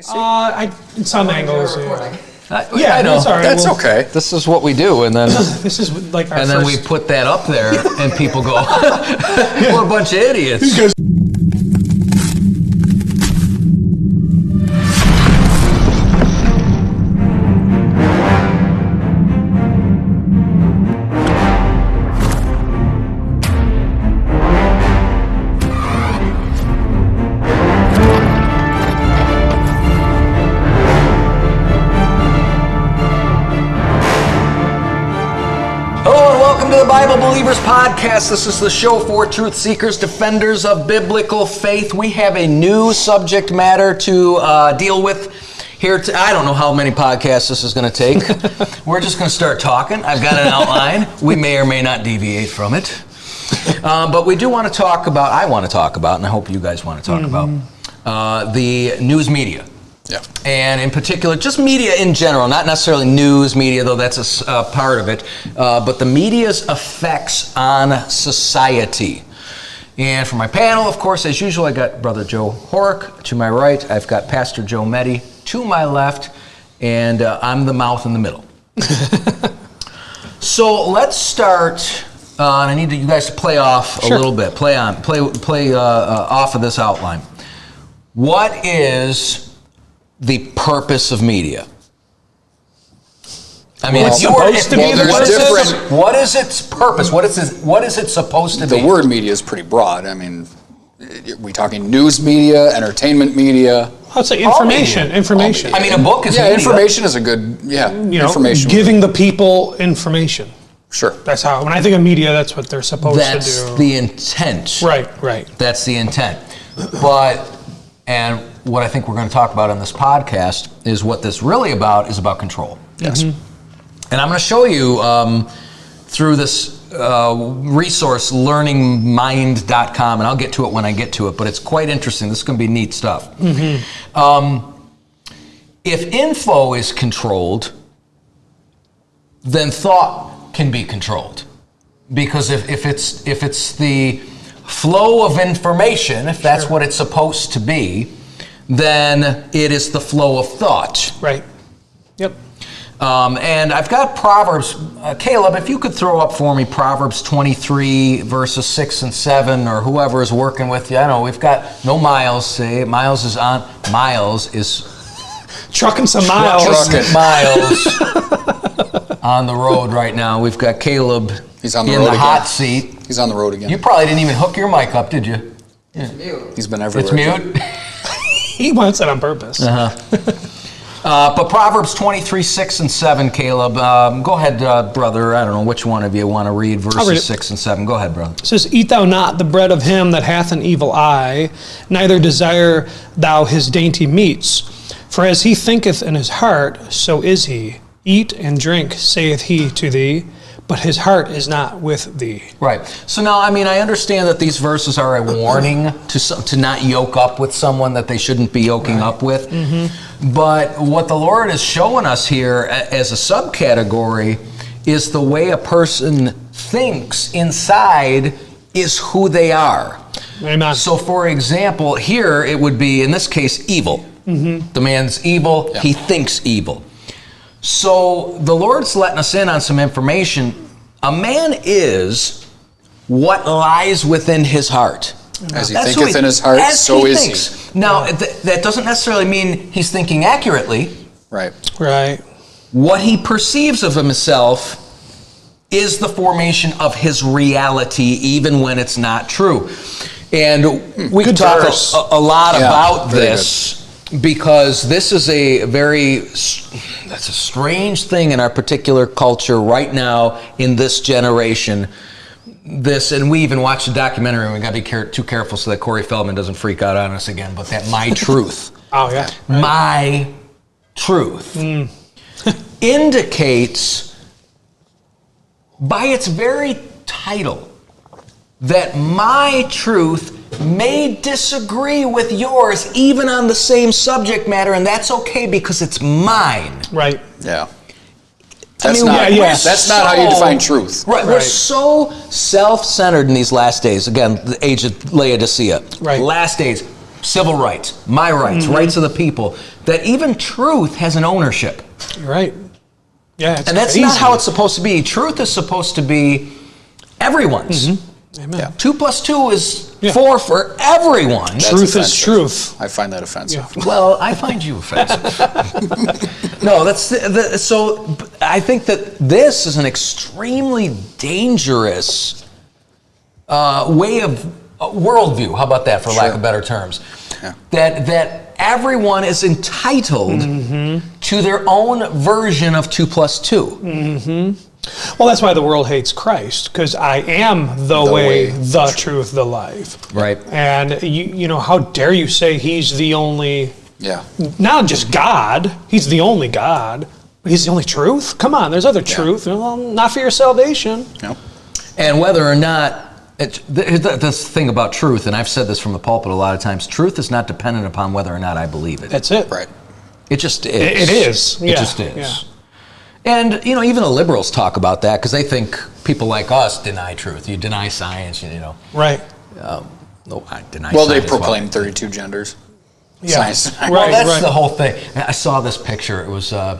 In some angles, yeah. I know. That's all right. That's okay. This is what we do, and then This is like our and then we put that up there, and people go, "What a bunch of idiots." Bible Believers Podcast. This is the show for truth seekers, defenders of biblical faith. We have a new subject matter to deal with here. I don't know how many podcasts this is going to take. We're just going to start talking. I've got an outline. We may or may not deviate from it. But we do want to talk about, I want to talk about, and I hope you guys want to talk about, the news media. Yeah. And in particular, just media in general, not necessarily news media, though that's a part of it, but the media's effects on society. And for my panel, of course, as usual, I got Brother Joe Hork to my right. I've got Pastor Joe Meddy to my left, and I'm the mouth in the middle. So let's start. And I need you guys to play off a little bit. Play off of this outline. What is the purpose of media? I mean, what is its purpose? What is it supposed to be? The word media is pretty broad. I mean, we talking news media, entertainment media? I'd say information. Information. I mean, a book is media. Information is a good, information. Giving the people information. Sure. That's how, when I think of media, that's what they're supposed to do. That's the intent. Right. That's the intent. And what I think we're going to talk about on this podcast is what this really is about control. Yes. And I'm going to show you through this resource, learningmind.com, and I'll get to it when I get to it, but it's quite interesting. This is going to be neat stuff. If info is controlled, then thought can be controlled. Because if it's the flow of information, if that's what it's supposed to be, then it is the flow of thought. Right. Yep. And I've got Proverbs. Caleb, if you could throw up for me Proverbs 23, verses 6 and 7, or whoever is working with you. I know we've got no Miles. Say Miles is on. Miles is trucking some miles. Miles on the road right now. We've got Caleb. He's on the in road the again. hot seat. He's on the road again. You probably didn't even hook your mic up, did you? It's mute. He's been everywhere. It's mute. He wants it on purpose. But Proverbs 23, 6 and 7, Caleb. Go ahead, brother. I don't know which one of you want to read verses 6 and 7. Go ahead, brother. It says, "Eat thou not the bread of him that hath an evil eye, neither desire thou his dainty meats. For as he thinketh in his heart, so is he. Eat and drink, saith he to thee, but his heart is not with thee." Right. So now, I mean, I understand that these verses are a warning to not yoke up with someone that they shouldn't be yoking up with. But what the Lord is showing us here as a subcategory is the way a person thinks inside is who they are. Amen. So, for example, here it would be, in this case, evil. The man's evil. Yeah. He thinks evil. So the Lord's letting us in on some information. A man is what lies within his heart. As he thinketh in his heart, so is he. Now, that doesn't necessarily mean he's thinking accurately. Right. What he perceives of himself is the formation of his reality, even when it's not true. And we can talk a lot about this. Because this is that's a strange thing in our particular culture right now in this generation. And we even watched a documentary, and we got to be too careful so that Corey Feldman doesn't freak out on us again. But that My Truth, My Truth, indicates by its very title that my truth may disagree with yours even on the same subject matter, and that's okay because it's mine. Right. Yeah. That's not how you define truth. Right. We're so self-centered in these last days. Again, the age of Laodicea. Right. Last days. civil rights, my rights, rights of the people, that even truth has an ownership. You're right. Yeah, it's and that's crazy. not how it's supposed to be. Truth is supposed to be everyone's. Amen. Yeah. 2 + 2 is 4 for everyone. That's Truth is offensive. truth. I find that offensive. Yeah. Well, I find you offensive. No, that's so. I think that this is an extremely dangerous way of worldview. How about that, for lack of better terms? Yeah. That everyone is entitled to their own version of 2 + 2. Well, that's why the world hates Christ, because I am the way, the truth, the life. Right. And you know, how dare you say he's the only, Yeah. not just God, he's the only God, but he's the only truth? Come on, there's other truth. Well, not for your salvation. No. And whether or not, this thing about truth, and I've said this from the pulpit a lot of times, truth is not dependent upon whether or not I believe it. That's it. Right. It just is. It is. It Yeah. just is. Yeah. And, you know, even the liberals talk about that because they think people like us deny truth. You deny science, you know. Right. No, I deny Well, science. they proclaim 32 genders. Yeah. Science. Right, Well, that's right. the whole thing. I saw this picture. It was I'm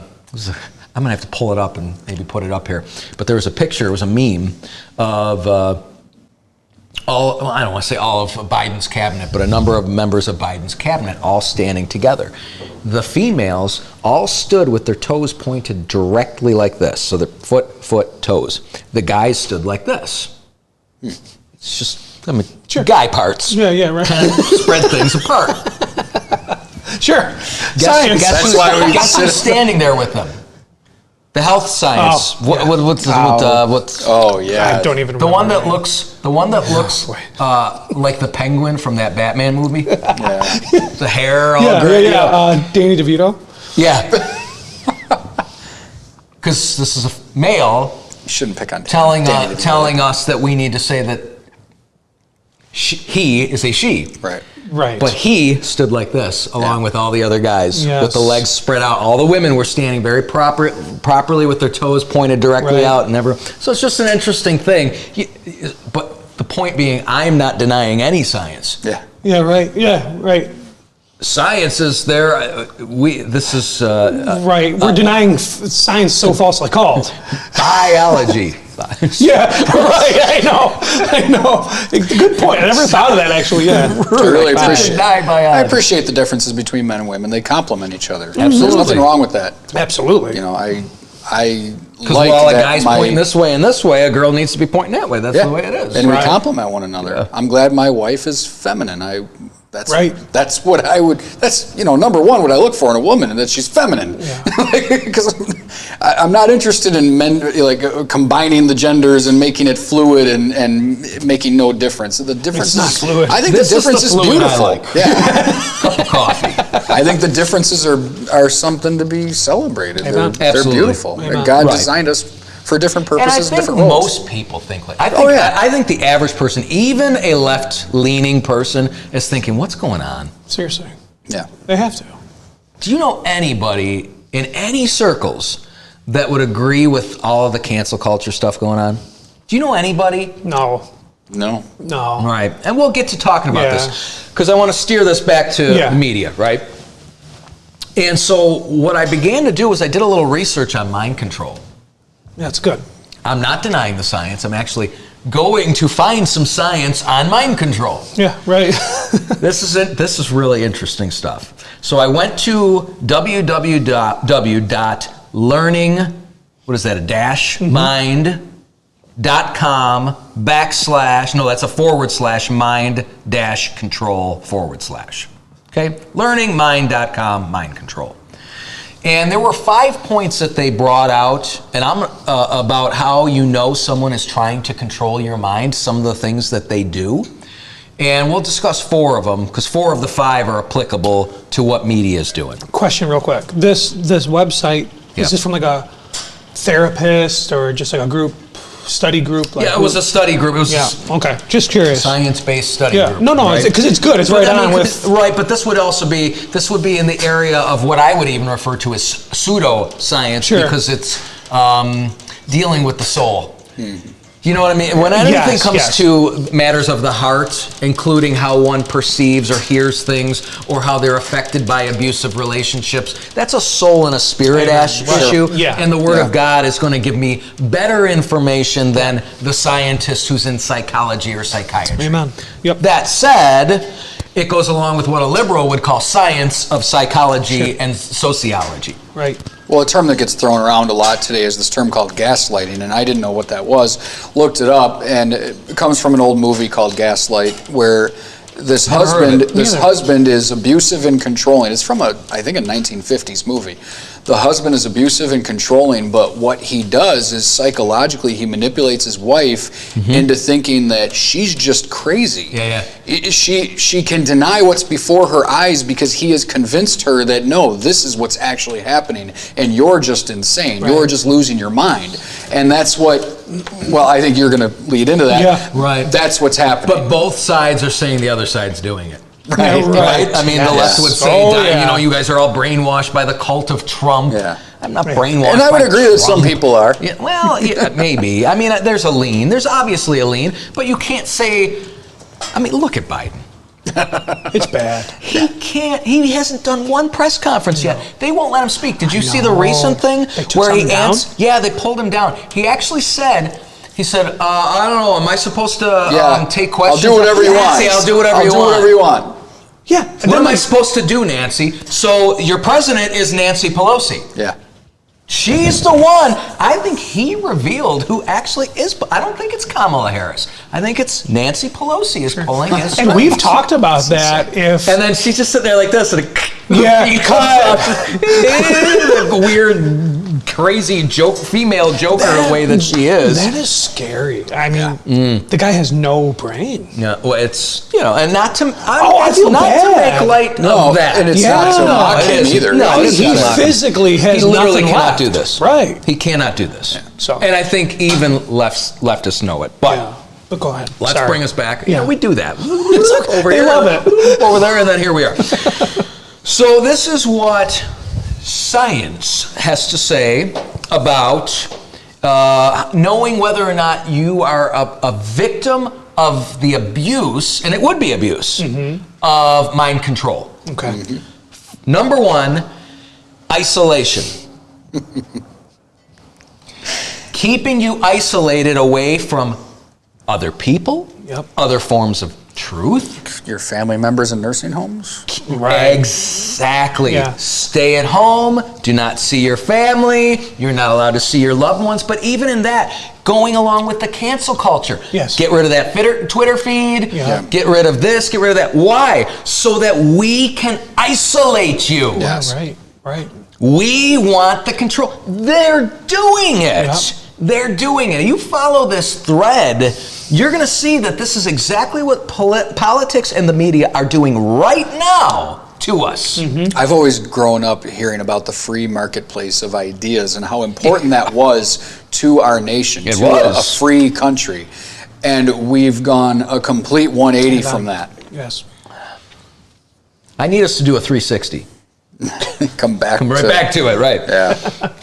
going to have to pull it up and maybe put it up here. But there was a picture, it was a meme of I don't want to say all of Biden's cabinet, but a number of members of Biden's cabinet all standing together. The females all stood with their toes pointed directly like this. So the foot, toes. The guys stood like this. It's just, guy parts. Yeah, right. Kind of spread things apart. Sure. Science. Guess who's standing there with them? The health science. Oh, yeah. What's Oh, yeah. I don't even the remember. one that looks like the penguin from that Batman movie? Yeah. The hair all Yeah, gray. Danny DeVito. Yeah. Because this is a male You shouldn't pick on telling Danny DeVito. telling us that we need to say that he is a she. Right. Right. But he stood like this, along with all the other guys, Yes. with the legs spread out. All the women were standing very properly with their toes pointed directly Right. out. So it's just an interesting thing. But the point being, I'm not denying any science. Yeah. Yeah, right. Yeah, right. Science is there. Right. We're denying science so falsely called. Biology. Yeah, right. I know. Good point. I never thought of that, actually. Yeah. I really appreciate. Deny biology. I appreciate the differences between men and women. They complement each other. Absolutely. There's nothing wrong with that. Absolutely. You know, I Because like while a that guy's my, pointing this way and this way, a girl needs to be pointing that way. That's yeah, the way it is. and Right. we complement one another. Yeah. I'm glad my wife is feminine. That's Right. That's what I would. That's number one. What I look for in a woman, and that she's feminine. Because I'm not interested in men combining the genders and making it fluid and making no difference. The difference It's not is fluid. I think This the is the difference is fluid I beautiful. like. Yeah, Cup of coffee. I think the differences are something to be celebrated. Amen. They're Absolutely. beautiful. Amen. God Right. designed us for different And I purposes, think different roles. most people think like. I think the average person, even a left-leaning person, is thinking, "What's going on?" Seriously. Yeah. They have to. Do you know anybody in any circles that would agree with all of the cancel culture stuff going on? Do you know anybody? No. No. All No. right, and we'll get to talking about Yeah. this because I want to steer this back to Yeah. media, right? And so what I began to do was I did a little research on mind control. That's good. I'm not denying the science. I'm actually going to find some science on mind control. Yeah, right. This is really interesting stuff. So I went to www.learning, what is that, a dash, mind.com / no, that's a / mind dash control / okay? Learningmind.com, mind control. And there were 5 points that they brought out, and I'm about how you know someone is trying to control your mind, some of the things that they do. And we'll discuss 4 of them, because 4 of the 5 are applicable to what media is doing. Question real quick. This website, Yeah. is this from like a therapist or just like a study group? Like Yeah, it was a study group. It was Yeah, okay. Just curious. science-based study Yeah, group. no, right? because it's good. It's right But I on mean, with... right, but this would be in the area of what I would even refer to as pseudoscience, Sure. because it's dealing with the soul. You know what I mean? When anything Yes, comes yes. to matters of the heart, including how one perceives or hears things, or how they're affected by abusive relationships, that's a soul and a spirit Amen. issue. Yeah. And the Word of God is going to give me better information than the scientist who's in psychology or psychiatry. Amen. Yep. That said, it goes along with what a liberal would call science of psychology and sociology. Right. Well, a term that gets thrown around a lot today is this term called gaslighting, and I didn't know what that was. Looked it up, and it comes from an old movie called Gaslight, where this husband is abusive and controlling. It's from I think a 1950s movie. The husband is abusive and controlling, but what he does is psychologically he manipulates his wife into thinking that she's just crazy. She can deny what's before her eyes because he has convinced her that no, this is what's actually happening, and you're just insane. Right. You're just losing your mind. And that's what, well, I think you're going to lead into that. Yeah. Right. That's what's happening. But both sides are saying the other side's doing it. Right. Right. I mean, the left would say, yeah. you know, you guys are all brainwashed by the cult of Trump. Yeah. I'm not brainwashed. And I would agree that some people are. Yeah, well, yeah, maybe. I mean, there's a lean. There's obviously a lean, but you can't say. I mean, look at Biden. It's bad. He can't. He hasn't done one press conference yet. They won't let him speak. Did you see the recent thing where he answered? Yeah, they pulled him down. He actually said. He said, I don't know, am I supposed to take questions? I'll do whatever you want. I'll do whatever you want. I'll do whatever you want. Yeah. What am I supposed to do, Nancy? So your president is Nancy Pelosi. Yeah. She's the one. I think he revealed who actually is. I don't think it's Kamala Harris. I think it's Nancy Pelosi is pulling his strings. And we've talked about that. And then she's just sitting there like this. And Yeah, the weird, crazy female joker way that she is. That is scary. I mean, the guy has no brain. Yeah, well, it's, you know, and not to, I feel not bad. to make light of that. And it's not to mock him either. No, he physically has He literally nothing cannot left. do this. Right. He cannot do this. Yeah, so. And I think even leftists know it. But Yeah. But go ahead. let's bring us back. Yeah. Yeah, we do that. Over They here, love it. over there, and then here we are. So this is what science has to say about knowing whether or not you are a victim of the abuse, and it would be abuse, of mind control. Okay. Number one, isolation. Keeping you isolated away from other people, other forms of truth. Your family members in nursing homes? Right. Exactly. Yeah. Stay at home, do not see your family, you're not allowed to see your loved ones, but even in that, going along with the cancel culture. Yes. Get rid of that Twitter feed, Yeah. get rid of this, get rid of that. Why? So that we can isolate you. Yes. Right. We want the control. They're doing it. Yeah. They're doing it. You follow this thread, you're going to see that this is exactly what politics and the media are doing right now to us. I've always grown up hearing about the free marketplace of ideas and how important that was to our nation, It to was. a free country. And we've gone a complete 180 from that. Yes. I need us to do a 360. Come Come right back to it, right? Yeah.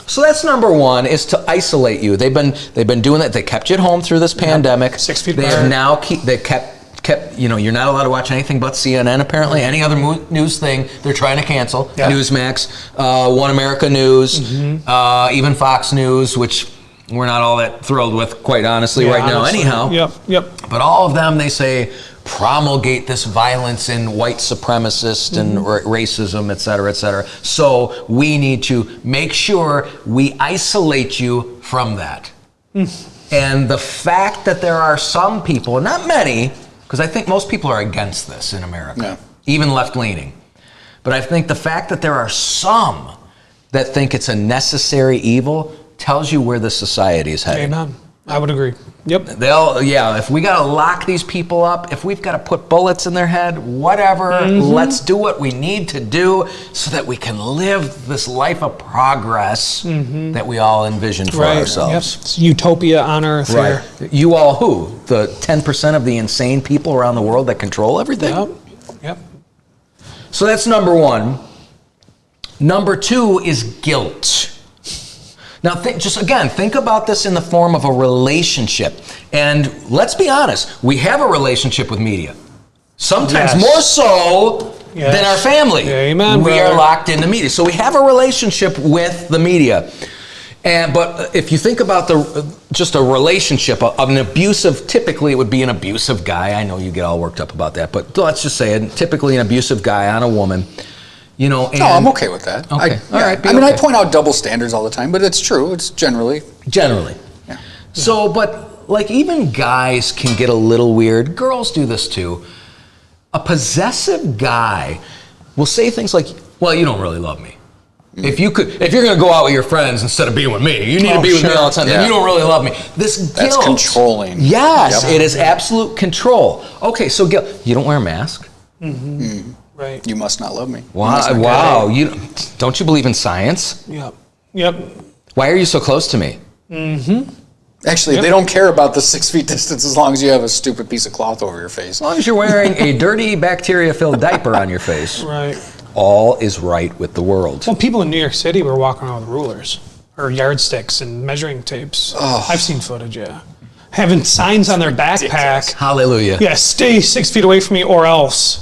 So that's number one, is to isolate you. They've been doing that. They kept you at home through this pandemic. 6 feet They apart. have now they kept, you know, you're not allowed to watch anything but CNN, apparently. Any other news thing, they're trying to cancel. Yeah. Newsmax, One America News, even Fox News, which we're not all that thrilled with, quite honestly, right now honestly. anyhow. Yep. But all of them, they say, promulgate this violence in white supremacist and racism, et cetera, et cetera. So we need to make sure we isolate you from that. And the fact that there are some people, not many, because I think most people are against this in America, even left-leaning. But I think the fact that there are some that think it's a necessary evil tells you where the society is headed. Amen. I would agree. Yep. If we got to lock these people up, if we've got to put bullets in their head, whatever, let's do what we need to do so that we can live this life of progress that we all envision for ourselves. Yep. It's utopia on earth here. You all who? The 10% of the insane people around the world that control everything? Yep. So that's number one. Number two is guilt. Now, think about this in the form of a relationship. And let's be honest, we have a relationship with media. Sometimes more so than our family. Amen, we brother. are locked into media. So we have a relationship with the media. But if you think about just a relationship, typically it would be an abusive guy. I know you get all worked up about that, but let's just say it, typically an abusive guy on a woman. No, I'm okay with that. Okay. All right. I point out double standards all the time, but it's true. It's generally. Yeah. So, but like even guys can get a little weird. Girls do this too. A possessive guy will say things like, "Well, you don't really love me. If you're going to go out with your friends instead of being with me, you need to be with me all the time. Then you don't really love me." This guilt. That's controlling. Yes, it is absolute control. Okay, so guilt. You don't wear a mask. Mm-hmm. Right. You must not love me. Wow. Don't you believe in science? Yep. Why are you so close to me? Mm-hmm. Actually, they don't care about the 6 feet distance as long as you have a stupid piece of cloth over your face. As long as you're wearing a dirty, bacteria-filled diaper on your face. Right. All is right with the world. Well, people in New York City were walking around with rulers or yardsticks and measuring tapes. Oh. I've seen footage, having signs on their backpack. Hallelujah. Yeah, stay 6 feet away from me or else.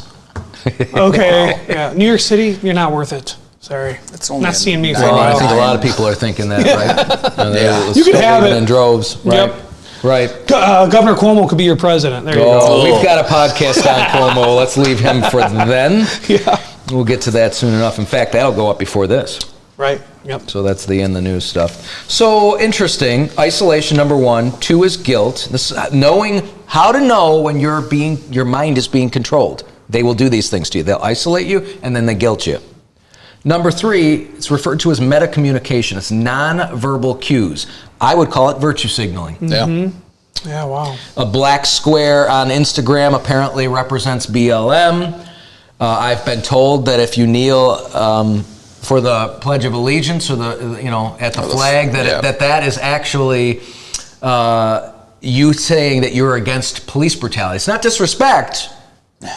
Okay. Yeah, New York City, you're not worth it. Sorry. It's only not seeing me for a Well, I while. think a lot of people are thinking that, right? You could have it in droves, right? Yep. Right. Governor Cuomo could be your president. There you go. We've got a podcast on Cuomo. Let's leave him for then. Yeah. We'll get to that soon enough. In fact, that'll go up before this. Right. Yep. So that's the in the news stuff. So interesting. Isolation, number 1. 2 is guilt. This knowing how to know when your mind is being controlled. They will do these things to you. They'll isolate you and then they guilt you. Number 3, it's referred to as meta-communication. It's non-verbal cues. I would call it virtue signaling. Mm-hmm. Yeah, wow. A black square on Instagram apparently represents BLM. I've been told that if you kneel for the Pledge of Allegiance or at the flag, that is actually you saying that you're against police brutality. It's not disrespect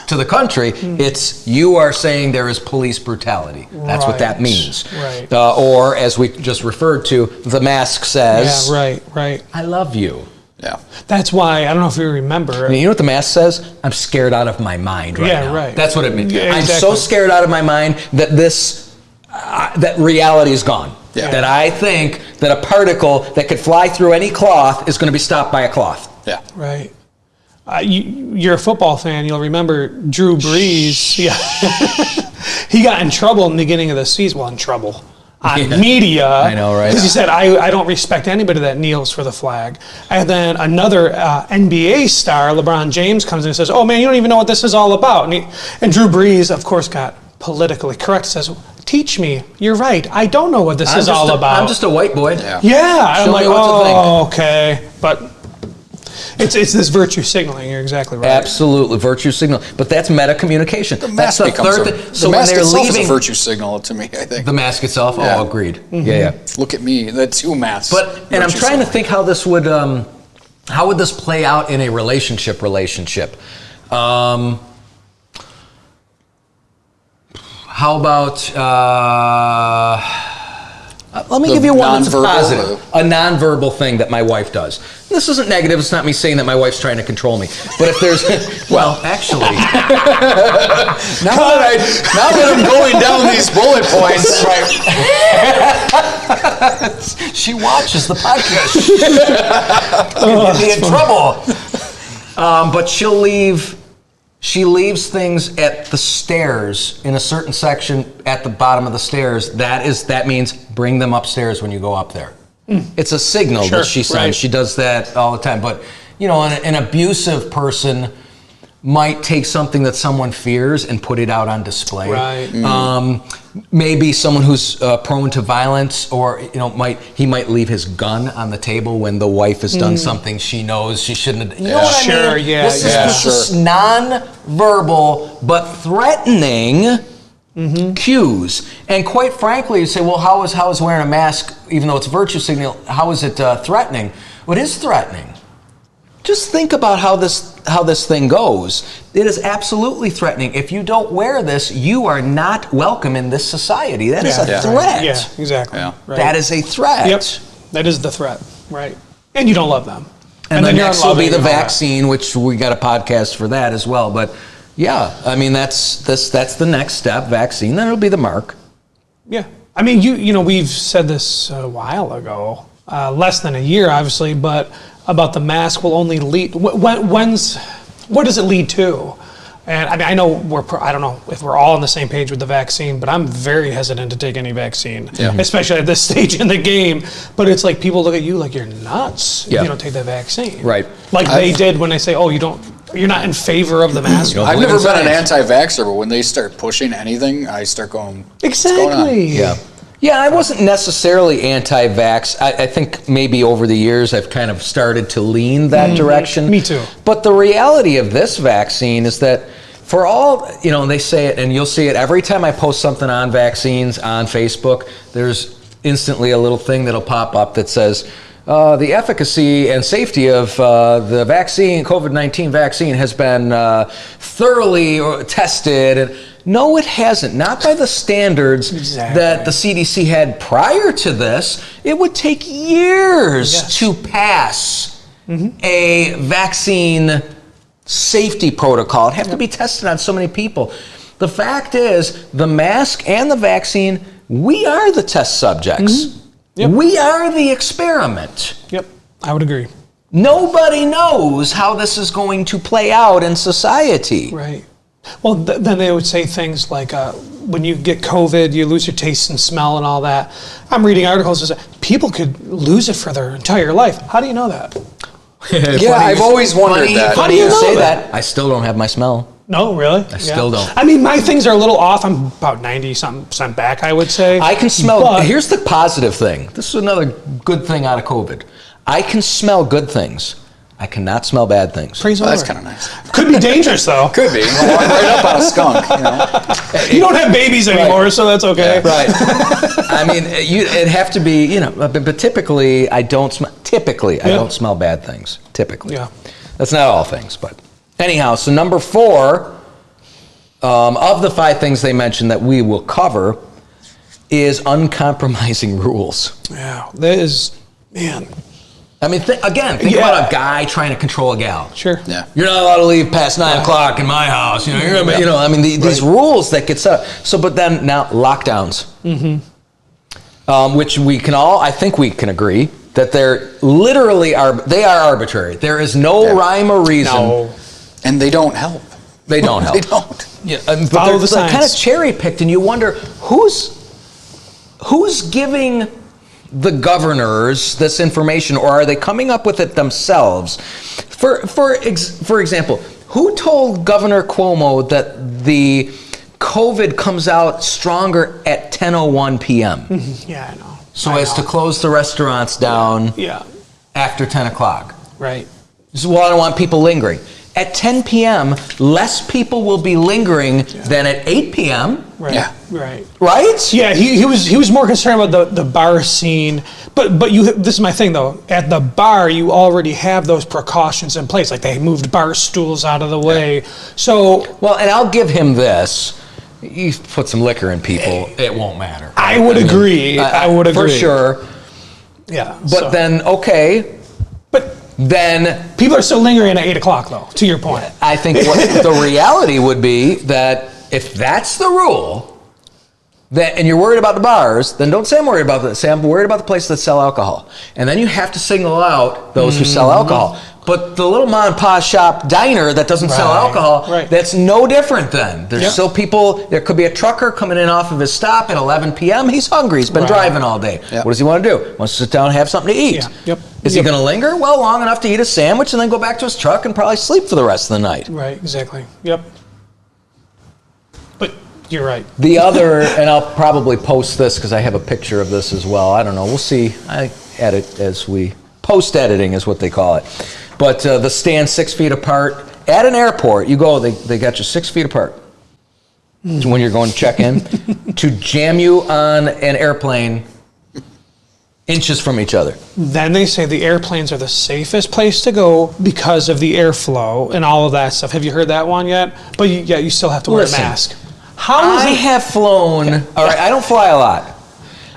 to the country, it's you are saying there is police brutality. That's what that means. Right. Or as we just referred to, the mask says, right. I love you. Yeah. That's why, I don't know if you remember. You know what the mask says? I'm scared out of my mind right now. Right. That's what it means. Yeah, I'm exactly. so scared out of my mind that that reality is gone. Yeah. That I think that a particle that could fly through any cloth is going to be stopped by a cloth. Yeah. Right. You're a football fan. You'll remember Drew Brees. Yeah. He got in trouble in the beginning of the season. Well, in trouble. On media. I know, right? Because he said, I don't respect anybody that kneels for the flag. And then another NBA star, LeBron James, comes in and says, oh, man, you don't even know what this is all about. And Drew Brees, of course, got politically correct, says, teach me. You're right. I don't know what this is all about. I'm just a white boy. Yeah. I'm Show like, me what to think. okay. But it's this virtue signaling. You're exactly right. Absolutely, virtue signal. But that's meta-communication. The That's mask the becomes third a, thing. So the when mask they're itself leaving, is a virtue signal to me, I think. the mask itself. Yeah. Oh, agreed. Mm-hmm. Yeah. Look at me. The 2 masks. And I'm trying to think how this would, how would this play out in a relationship? How about? Let me give you one that's positive. A nonverbal thing that my wife does. This isn't negative. It's not me saying that my wife's trying to control me. But if there's, well, actually, now that I'm going down these bullet points, right? She watches the podcast. Get me in trouble. But she leaves things at the stairs in a certain section at the bottom of the stairs. That means bring them upstairs when you go up there. It's a signal that she sends. Right. She does that all the time. But, an abusive person might take something that someone fears and put it out on display. Right. Maybe someone who's prone to violence, or he might leave his gun on the table when the wife has done something she knows she shouldn't have. You know what I mean? This is non-verbal but threatening cues. And quite frankly, you say, well, how is wearing a mask, even though it's a virtue signal, how is it threatening? Well, it is threatening. Just think about how this thing goes. It is absolutely threatening. If you don't wear this, you are not welcome in this society. That is a threat. Yeah, exactly. Yeah. Right. That is a threat. That is the threat, right? And you don't love them. And the then next will be the unloving and all that. vaccine, which we got a podcast for that as well. But yeah, I mean, that's the next step, vaccine. Then it'll be the mark. Yeah. I mean, you know, we've said this a while ago, less than a year, obviously, but about the mask will only lead, what does it lead to? And I mean, I know I don't know if we're all on the same page with the vaccine, but I'm very hesitant to take any vaccine, especially at this stage in the game. But it's like people look at you like you're nuts if you don't take the vaccine. Right. Like they did when they say, oh, you're not in favor of the mask. I've never been an anti-vaxxer, but when they start pushing anything, I start going, exactly. What's going on? Yeah. Yeah, I wasn't necessarily anti-vax. I think maybe over the years I've kind of started to lean that direction. Me too. But the reality of this vaccine is that for all, you know, and they say it, and you'll see it every time I post something on vaccines on Facebook, there's instantly a little thing that'll pop up that says, the efficacy and safety of the vaccine, COVID-19 vaccine, has been thoroughly tested. And no, it hasn't. Not by the standards that the CDC had prior to this. It would take years to pass a vaccine safety protocol. It'd have to be tested on so many people. The fact is, the mask and the vaccine, we are the test subjects. Yep. We are the experiment. Yep, I would agree. Nobody knows how this is going to play out in society. Right. Well, then they would say things like, when you get COVID, you lose your taste and smell and all that. I'm reading articles that say people could lose it for their entire life. How do you know that? Yeah, I've always wondered that. How do you say that? I still don't have my smell. No, really? I still don't. I mean, my things are a little off. I'm about 90-something% back, I would say. I can smell. But Here's the positive thing. This is another good thing out of COVID. I can smell good things. I cannot smell bad things. praise the Well, that's Lord. kind of nice. Could be dangerous, though. Could be. Right up on a skunk, you know. You don't have babies anymore, so that's okay. Right. I mean, it'd have to be, you know, but typically I don't smell. Typically, I don't smell bad things. Typically. Yeah. That's not all things, but anyhow. So number 4 of the 5 things they mentioned that we will cover is uncompromising rules. Yeah, that is, man. I mean, think about a guy trying to control a gal. Sure. Yeah. You're not allowed to leave past 9 o'clock in my house. You know, I mean, these rules that get set up. So, but then now lockdowns, which we can all, I think we can agree that they're literally they are arbitrary. There is no rhyme or reason. No. And they don't help. They don't help. They don't. Yeah, Follow but the they're kind of science. cherry picked, and you wonder who's giving the governors this information, or are they coming up with it themselves? For example, who told Governor Cuomo that the COVID comes out stronger at 10:01 p.m.? Yeah, I know. So as to close the restaurants down Yeah, after 10 o'clock. right. So, well, I don't want people lingering. At 10 p.m., less people will be lingering than at 8 p.m. Right. Yeah. Right. Right? Yeah, he was more concerned about the bar scene, but this is my thing though. At the bar, you already have those precautions in place, like they moved bar stools out of the way. So Well, and I'll give him this. You put some liquor in people, it won't matter. I would agree. I would agree For sure. Yeah, But then, okay, but then people are still lingering at 8 o'clock though. To your point. I think what the reality would be that if that's the rule, and you're worried about the bars, then don't say I'm worried about that. Say I'm worried about the places that sell alcohol. And then you have to single out those who sell alcohol. But the little mom and pop shop diner that doesn't sell alcohol, that's no different then. There's still people, there could be a trucker coming in off of his stop at 11 p.m. He's hungry. He's been driving all day. Yep. What does he want to do? Wants to sit down and have something to eat. Yeah. Yep. Is he going to linger? Well, long enough to eat a sandwich and then go back to his truck and probably sleep for the rest of the night. Right. Exactly. Yep. But you're right. The other, and I'll probably post this because I have a picture of this as well. I don't know. We'll see. I edit as we, post-editing is what they call it. But the stand 6 feet apart. At an airport, you go, they got you 6 feet apart. So when you're going to check in, to jam you on an airplane inches from each other. Then they say the airplanes are the safest place to go because of the airflow and all of that stuff. Have you heard that one yet? But you still have to wear Listen, a mask. How is I it? have flown, all right, I don't fly a lot.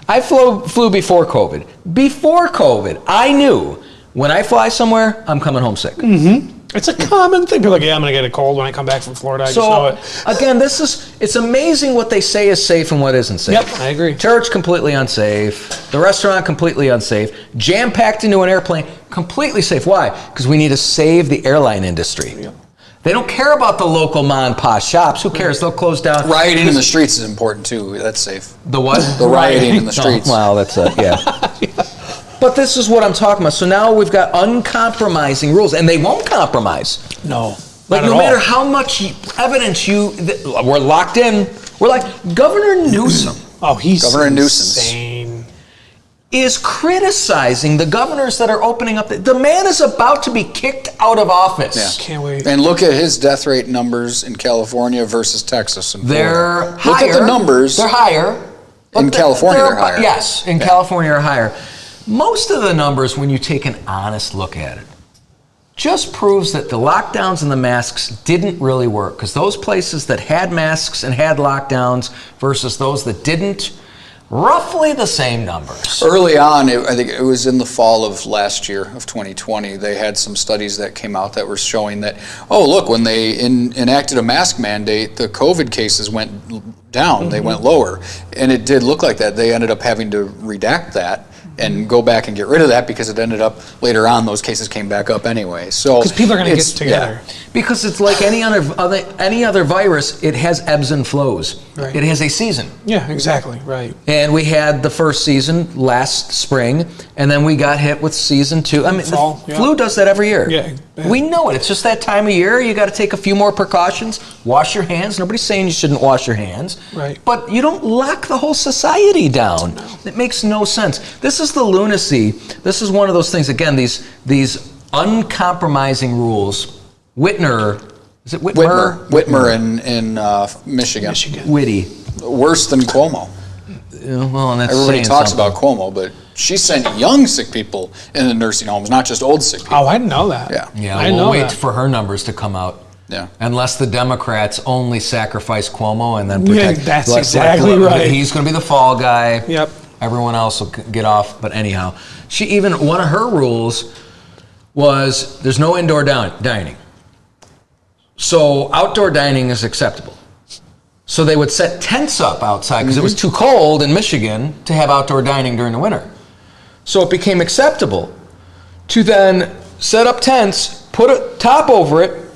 I flew before COVID. Before COVID, I knew when I fly somewhere, I'm coming home sick. Mm-hmm. It's a common thing. People are like, yeah, I'm going to get a cold when I come back from Florida. I just know it. Again, it's amazing what they say is safe and what isn't safe. Yep, I agree. Church, completely unsafe. The restaurant, completely unsafe. Jam-packed into an airplane, completely safe. Why? Because we need to save the airline industry. Yep. They don't care about the local mom and pop shops. Who cares? They'll close down. Rioting in the streets is important, too. That's safe. The what? The rioting in the streets. Oh, well, that's yeah. But this is what I'm talking about. So now we've got uncompromising rules, and they won't compromise. No. Like, no matter how much evidence we're locked in. We're like, Governor Newsom. Oh, he's Governor insane. Is criticizing the governors that are opening up. The man is about to be kicked out of office. Yeah. Can't wait. And look at his death rate numbers in California versus Texas and Florida. They're higher. Look at the numbers. They're higher. In California, they're higher. Yes, in California are higher. Most of the numbers, when you take an honest look at it, just proves that the lockdowns and the masks didn't really work. Because those places that had masks and had lockdowns versus those that didn't, roughly the same numbers. Early on, I think it was in the fall of last year, of 2020, they had some studies that came out that were showing that, oh, look, when they enacted a mask mandate, the COVID cases went down, they went lower. And it did look like that. They ended up having to redact that and go back and get rid of that because it ended up later on those cases came back up anyway. So because people are going to get together. Yeah. Because it's like any other virus, it has ebbs and flows. Right. It has a season. Yeah, exactly. Right. And we had the first season last spring, and then we got hit with season 2. I mean, fall, the flu does that every year. Yeah. We know it. It's just that time of year. You got to take a few more precautions. Wash your hands. Nobody's saying you shouldn't wash your hands. Right. But you don't lock the whole society down. No. It makes no sense. This is the lunacy. This is one of those things. Again, these uncompromising rules. Whitmer. Is it Whitmer? Whitmer in Michigan. Witty. Worse than Cuomo. Well, and that's everybody talks something. about Cuomo, but she sent young sick people in the nursing homes, not just old sick people. Oh, I didn't know that. Yeah. We'll wait for her numbers to come out. Yeah. Unless the Democrats only sacrifice Cuomo and then protect. Yeah, that's exactly right. He's going to be the fall guy. Yep. Everyone else will get off. But anyhow, one of her rules was there's no indoor dining. So outdoor dining is acceptable. So they would set tents up outside because it was too cold in Michigan to have outdoor dining during the winter. So it became acceptable to then set up tents, put a top over it,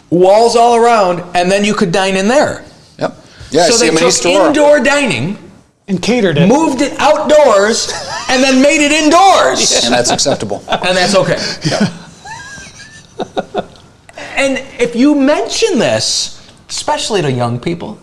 walls all around, and then you could dine in there. Yep. Yeah, so they took indoor dining and catered it, moved it outdoors, and then made it indoors. Yeah. And that's acceptable. And that's okay. Yeah. And if you mention this, especially to young people,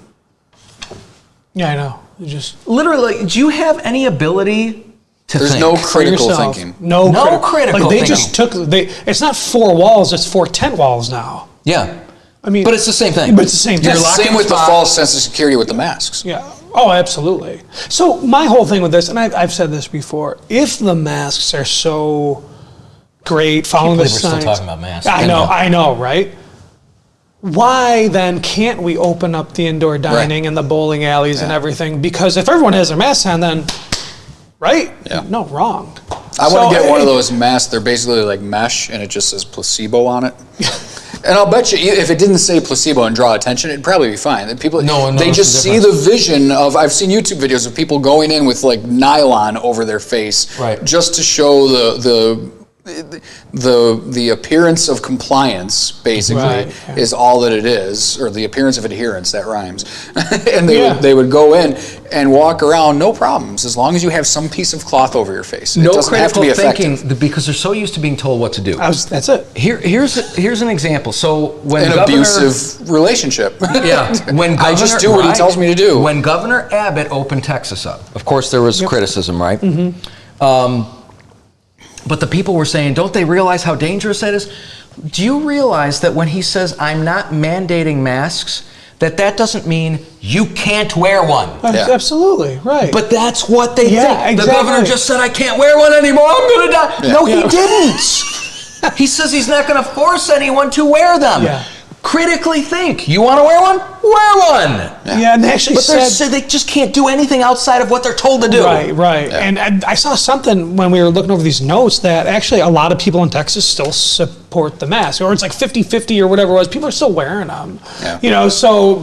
yeah, I know. Just literally, do you have any ability to There's think? no critical thinking. No critical thinking. They just took. It's not 4 walls. It's 4 tent walls now. Yeah. I mean, but it's the same thing. But it's the same thing. Same with the false sense of security with the masks. Yeah. Oh, absolutely. So my whole thing with this, and I've said this before, if the masks are so great, following the science. We're still talking about masks. I know, right? Why then can't we open up the indoor dining and the bowling alleys and everything? Because if everyone has their masks on, then, right? Yeah. No, wrong. I want to get one of those masks. They're basically like mesh, and it just says placebo on it. And I'll bet you, if it didn't say placebo and draw attention, it'd probably be fine. People, they just see the vision of. I've seen YouTube videos of people going in with like nylon over their face, just to show the appearance of compliance, basically, is all that it is, or the appearance of adherence, that rhymes. And they would go in and walk around, no problems, as long as you have some piece of cloth over your face. It doesn't have to be effective. Thinking, because they're so used to being told what to do. That's it. Here's an example. So when an abusive relationship. Yeah. When I just do what he tells me to do. When Governor Abbott opened Texas up, of course there was criticism, right? Mm-hmm. But the people were saying, don't they realize how dangerous that is? Do you realize that when he says, I'm not mandating masks, that doesn't mean you can't wear one? Absolutely, right. But that's what they think. Exactly. The governor just said, I can't wear one anymore, I'm going to die. Yeah. No, he didn't. He says he's not going to force anyone to wear them. Yeah. Critically think. You want to wear one? wear one. Yeah, and they actually But they just can't do anything outside of what they're told to do. Right. Yeah. And I saw something when we were looking over these notes that actually a lot of people in Texas still support the mask, or it's like 50-50 or whatever it was. People are still wearing them. Yeah.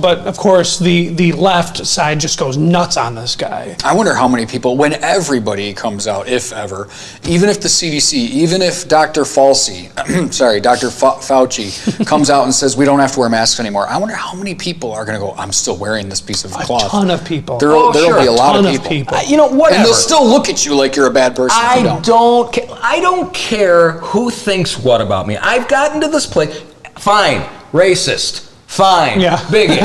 But of course the left side just goes nuts on this guy. I wonder how many people, when everybody comes out, if ever, even if the CDC, even if Dr. Fauci comes out and says we don't have to wear masks anymore, I wonder how many people are going to go, I'm still wearing this piece of cloth. A ton of people. There'll be a lot of people. Whatever. And they'll still look at you like you're a bad person. I don't care who thinks what about me. I've gotten to this place. Fine, racist. Fine, bigot.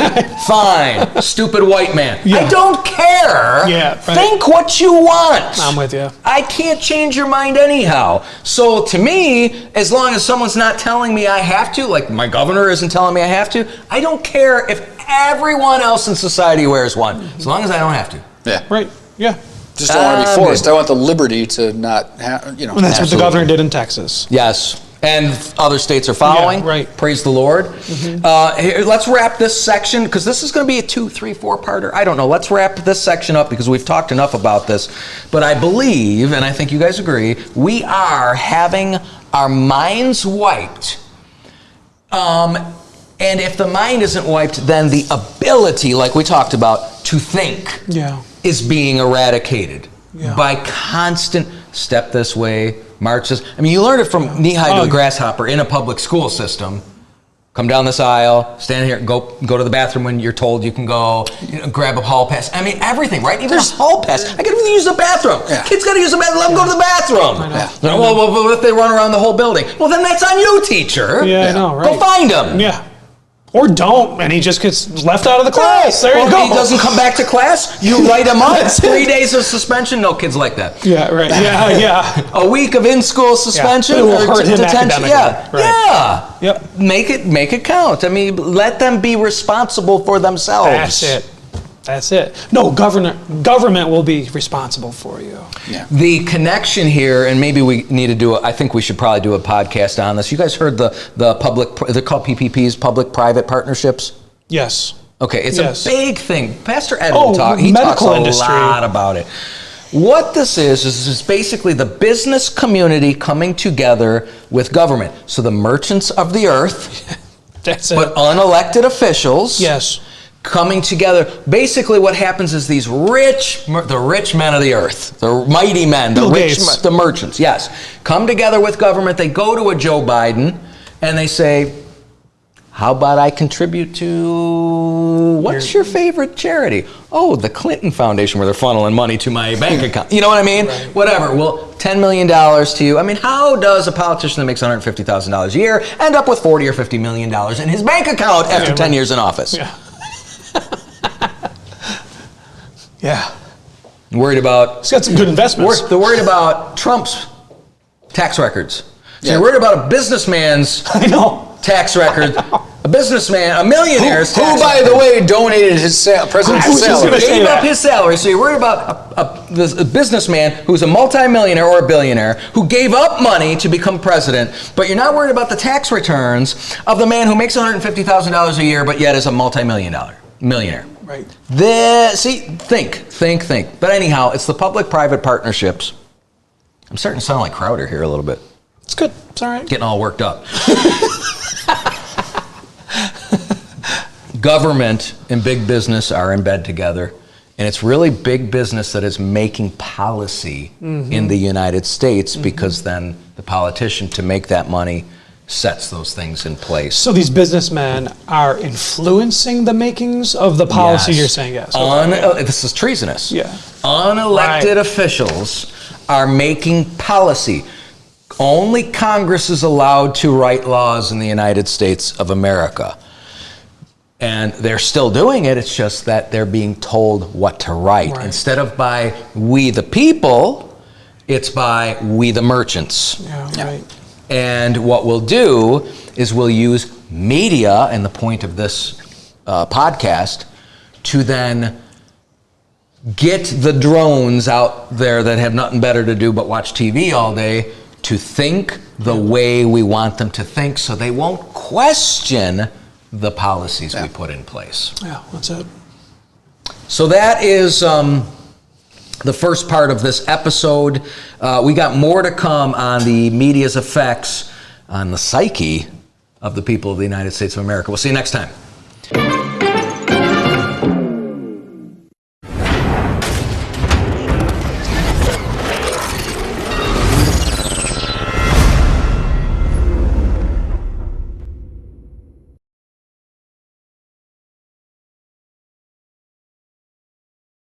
Fine, stupid white man. Yeah. I don't care. Yeah, right. Think what you want. I'm with you. I can't change your mind anyhow. So to me, as long as someone's not telling me I have to, like my governor isn't telling me I have to, I don't care if everyone else in society wears one, as long as I don't have to. Yeah. Right. Yeah. Just don't want to be forced. I want the liberty to not have, And that's what the governor did in Texas. Yes. And other states are following. Yeah, right. Praise the Lord. Mm-hmm. Here, let's wrap this section, because this is going to be a 2, 3, 4-parter. I don't know. Let's wrap this section up because we've talked enough about this. But I believe, and I think you guys agree, we are having our minds wiped. And if the mind isn't wiped, then the ability, like we talked about, to think is being eradicated by constant step this way, march this. I mean, you learned it from knee-high to a grasshopper in a public school system. Come down this aisle, stand here, go to the bathroom when you're told you can go, grab a hall pass. I mean, everything, right? Even a hall pass. I got to use the bathroom. Yeah. Kids got to use the bathroom. Let them go to the bathroom. Well, what if they run around the whole building? Well, then that's on you, teacher. Yeah, I know, right? Go find them. Yeah. Or don't, and he just gets left out of the class. There you go. He doesn't come back to class. You write him up. 3 days of suspension. No kids like that. Yeah, right. Yeah. A week of in-school suspension. It will hurt him detention. academically. Yeah. Yep. Make it count. I mean, let them be responsible for themselves. That's it. No, government will be responsible for you. Yeah. The connection here, and maybe we need to I think we should probably do a podcast on this. You guys heard the public, they're called PPPs, public-private partnerships? Yes. Okay, it's a big thing. Pastor Ed will talk. He talks a lot about it. What this is basically the business community coming together with government. So the merchants of the earth, That's it. but unelected officials. Yes. Coming together. Basically what happens is the rich men of the earth, the mighty men, the merchants, yes, come together with government. They go to a Joe Biden and they say, how about I contribute to, what's your favorite charity? Oh, the Clinton Foundation, where they're funneling money to my bank account. You know what I mean? Right. Whatever. Well, $10 million to you. I mean, how does a politician that makes $150,000 a year end up with $40 or $50 million in his bank account after 10 years in office? Yeah. Yeah. Worried about... He's got some good investments. They're worried about Trump's tax records. So you're worried about a businessman's tax record. A businessman, a millionaire's tax record. Who, by the way, donated his president's salary. Gave up his salary. So you're worried about a businessman who's a multimillionaire or a billionaire who gave up money to become president, but you're not worried about the tax returns of the man who makes $150,000 a year, but yet is a millionaire. Right. Think. But anyhow, it's the public-private partnerships. I'm starting to sound like Crowder here a little bit. It's good. It's all right. Getting all worked up. Government and big business are in bed together. And it's really big business that is making policy in the United States because then the politician, to make that money, sets those things in place. So these businessmen are influencing the makings of the policy, you're saying? Yes. This is treasonous. Yeah. Unelected officials are making policy. Only Congress is allowed to write laws in the United States of America. And they're still doing it, it's just that they're being told what to write. Right. Instead of by we the people, it's by we the merchants. Yeah, right. And what we'll do is we'll use media, and the point of this podcast, to then get the drones out there that have nothing better to do but watch TV all day to think the way we want them to think, so they won't question the policies we put in place. Yeah, that's it. So that is the first part of this episode. We got more to come on the media's effects on the psyche of the people of the United States of America. We'll see you next time.